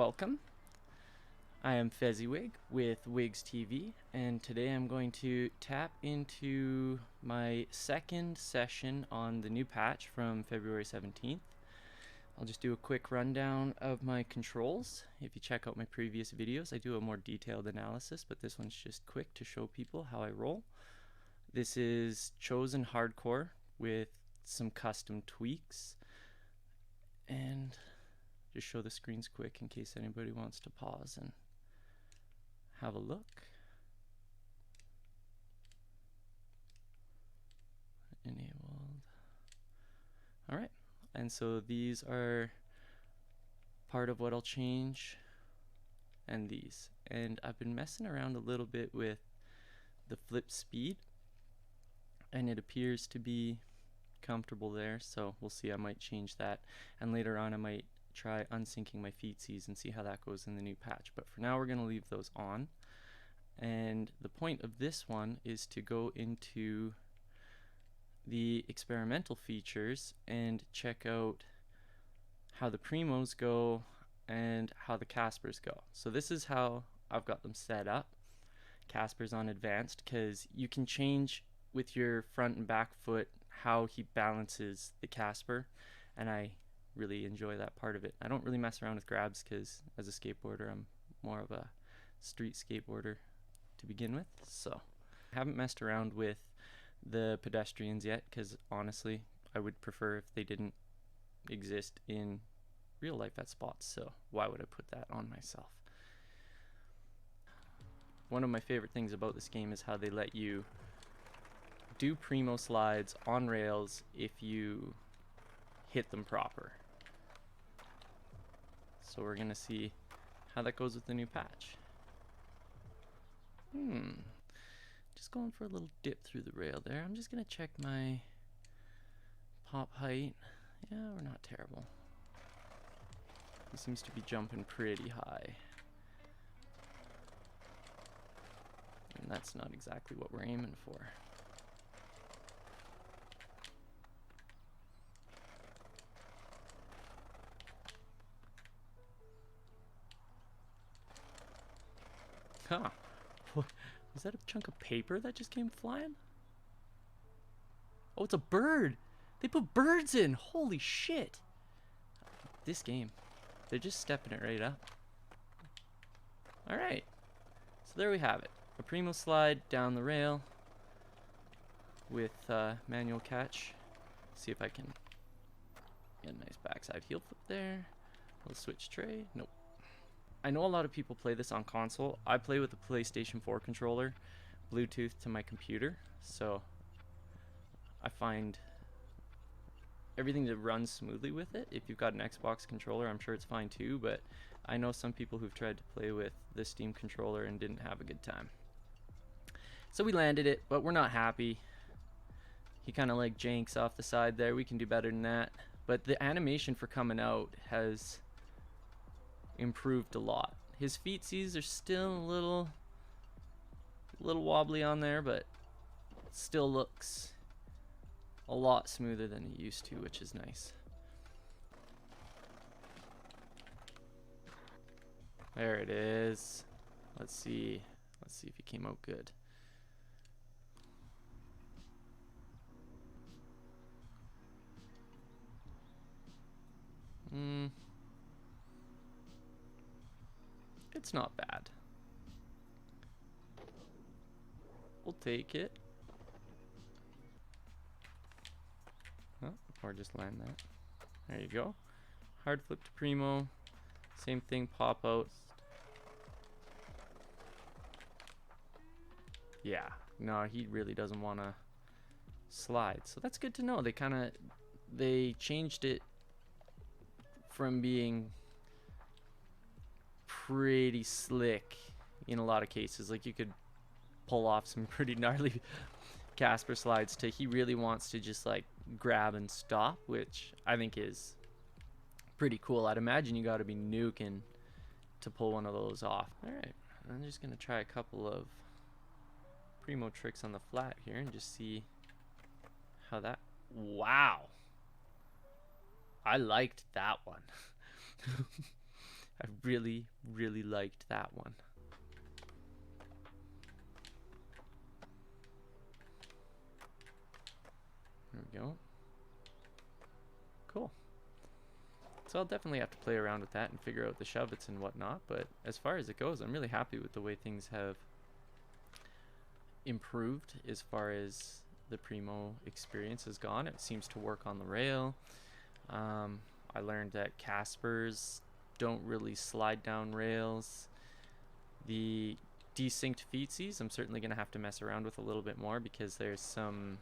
welcome. I am Fezziwig with Wigs TV, and today I'm going to tap into my second session on the new patch from February 17th. I'll just do a quick rundown of my controls. If you check out my previous videos, I do a more detailed analysis, but this one's just quick to show people how I roll. This is chosen hardcore with some custom tweaks, and just show the screens quick in case anybody wants to pause and have a look. Enabled. Alright, and so these are part of what I'll change, and these. And I've been messing around a little bit with the flip speed, and it appears to be comfortable there, so we'll see. I might change that, and later on I might try unsyncing my feetsies and see how that goes in the new patch. But for now we're going to leave those on, and the point of this one is to go into the experimental features and check out how the Primos go and how the Caspers go. So this is how I've got them set up. Caspers on advanced, because you can change with your front and back foot how he balances the Casper, and I really enjoy that part of it. I don't really mess around with grabs because as a skateboarder I'm more of a street skateboarder to begin with, so I haven't messed around with the pedestrians yet because honestly I would prefer if they didn't exist in real life at spots, so why would I put that on myself? One of my favorite things about this game is how they let you do Primo slides on rails if you hit them proper. So we're gonna see how that goes with the new patch. Just going for a little dip through the rail there. I'm just gonna check my pop height. Yeah, we're not terrible. He seems to be jumping pretty high. And that's not exactly what we're aiming for. Huh. Was that a chunk of paper that just came flying? Oh, it's a bird! They put birds in! Holy shit! This game. They're just stepping it right up. Alright. So there we have it. A Primo slide down the rail with manual catch. See if I can get a nice backside heel flip there. A little switch tray. Nope. I know a lot of people play this on console. I play with the PlayStation 4 controller, Bluetooth to my computer, so I find everything to run smoothly with it. If you've got an Xbox controller, I'm sure it's fine too, but I know some people who've tried to play with the Steam controller and didn't have a good time. So we landed it, but we're not happy. He kind of like janks off the side there. We can do better than that. But the animation for coming out has improved a lot. His feetsies are still a little wobbly on there, but it still looks a lot smoother than it used to, which is nice. There it is. Let's see if he came out good. It's not bad. We'll take it. Oh, or just land that. There you go. Hard flip to Primo. Same thing, pop out. Yeah, no, he really doesn't want to slide. So that's good to know. They changed it from being pretty slick in a lot of cases. Like you could pull off some pretty gnarly Casper slides to he really wants to just like grab and stop, which I think is pretty cool. I'd imagine you got to be nuking to pull one of those off. Alright, I'm just gonna try a couple of Primo tricks on the flat here and just see how that. Wow, I liked that one. I really, really liked that one. There we go. Cool. So I'll definitely have to play around with that and figure out the shove-its and whatnot, but as far as it goes, I'm really happy with the way things have improved as far as the Primo experience has gone. It seems to work on the rail. I learned that Caspers don't really slide down rails. The desynced feetsies, I'm certainly going to have to mess around with a little bit more because there's some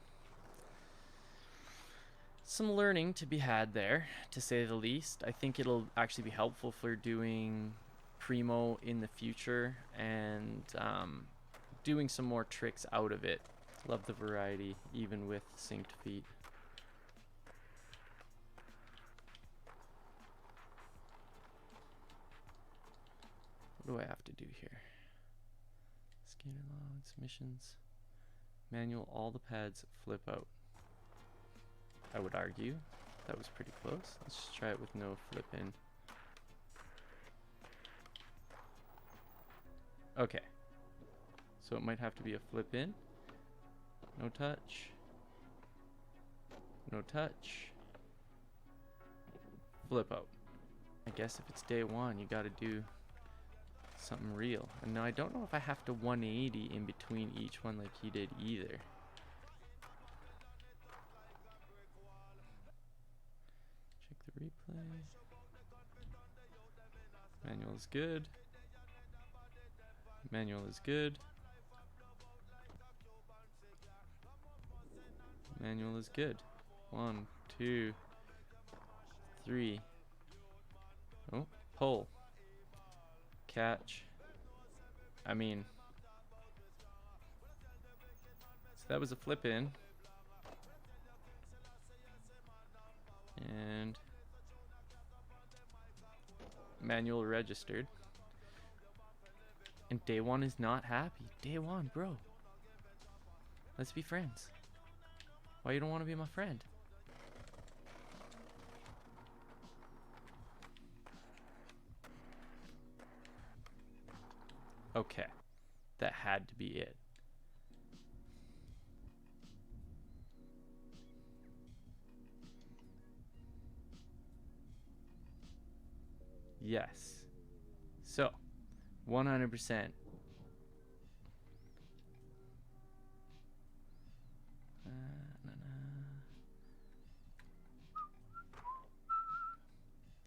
learning to be had there, to say the least. I think it'll actually be helpful for doing Primo in the future and doing some more tricks out of it. Love the variety, even with synced feet. What do I have to do here? Scanner logs, missions, manual, all the pads flip out. I would argue that was pretty close. Let's just try it with no flip in. Okay. So it might have to be a flip in. No touch. No touch. Flip out. I guess if it's Daewon, you gotta do something real. And now I don't know if I have to 180 in between each one like he did either. Check the replay. Manual is good. Manual is good. Manual is good. 1, 2, 3. Oh, pull. Catch. I mean, so that was a flip in. And manual registered. And Daewon is not happy. Daewon, bro. Let's be friends. Why you don't want to be my friend? Okay. That had to be it. Yes. So, 100%.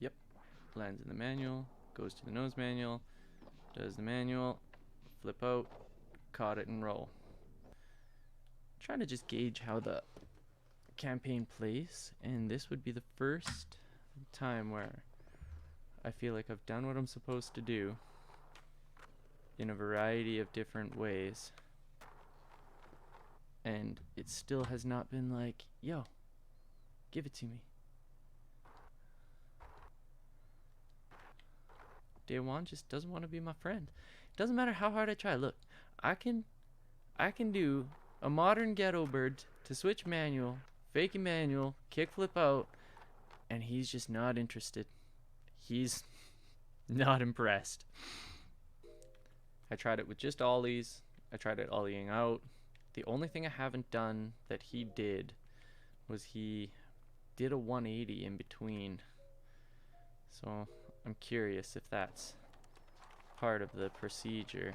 Yep. Lands in the manual. Goes to the nose manual. Does the manual. Flip out. Caught it and roll. Trying to just gauge how the campaign plays, and this would be the first time where I feel like I've done what I'm supposed to do in a variety of different ways, and it still has not been like, yo, give it to me. Daewon just doesn't want to be my friend. It doesn't matter how hard I try. Look, I can do a modern ghetto bird to switch manual, fake manual, kick flip out, and he's just not interested. He's not impressed. I tried it with just ollies. I tried it ollieing out. The only thing I haven't done that he did was he did a 180 in between. So I'm curious if that's part of the procedure.